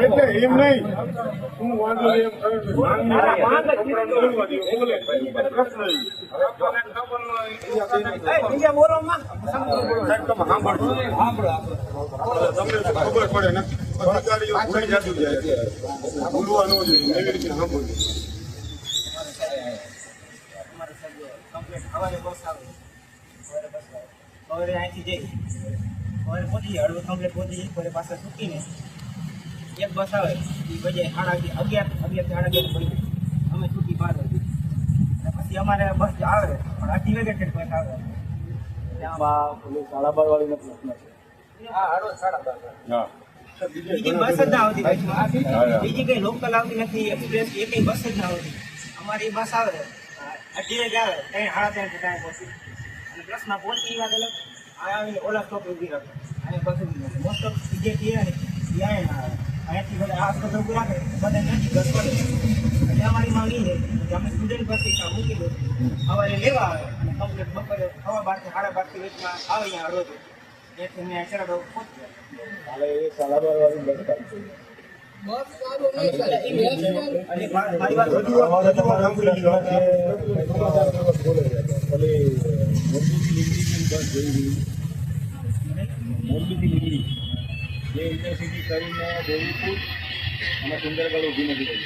એટલે એમ નહીં હું વાંધો તમને ખબર પડે ને અધિકારીઓ ભૂલી જતું જાય ભૂલવા ન જોઈએ એવી રીતે સાંભળવું. હવે અહીંથી જઈ હવે પહોંચી જાય હળવે કમ્પ્લેટ પહોંચી જાય ઘરે પાસે છૂટીને એક બસ આવે એ બજે 11:30 પડી અમે છૂટી 12 વાગે પછી અમારે બસ આવે પણ 8 વાગે બસ આવે સાડા 12 વાળી પ્રશ્ન છે. હા હળવે 12:30 બીજી બસ જ ના આવતી બીજી કઈ લોકલ આવતી નથી એક્સપ્રેસ એ કઈ બસ જ ના આવતી અમારી બસ આવે 8 વાગે આવે ત્યાં 3:30 ટાઈમ પહોંચી અને પ્લસમાં પહોંચી વાત અલગ આવીને ઓલા સ્ટોપ ઉભી રાખે અને બસ મોસ્ટ ઓફ જે કીએ ને ત્યાં ના આવે અહીંયાથી બધા આ સ્ટોપ ઉભી રાખે બધા નથી બસ પડે એટલે અમારી માંગ એ છે કે અમે સ્ટુડન્ટ બસથી કામ મૂકી દો સવારે લેવા આવે અને કમ્પ્લીટ બપોરે 12:30 થી 12:30 વચમાં આવે અહીંયા હળવદ ત્યાંથી મેં ચરાડો પહોંચી હાલે એ સાડા 12 વાળી બસ કાઢી. અને મારી વાત મોરબીથી નીકળી જે યુનિવર્સિટી કરીને દેવીપુર અને સુંદરગઢ ઊભી નથી રહી.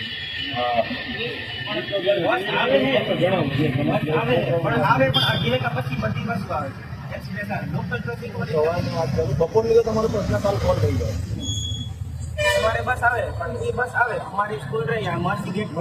બપોરની તો તમારો પ્રશ્ન કાલ કોલ થઈ જાય. સવારે બસ આવે પણ એ બસ આવે અમારી સ્કૂલ રહી અમારી ગેટ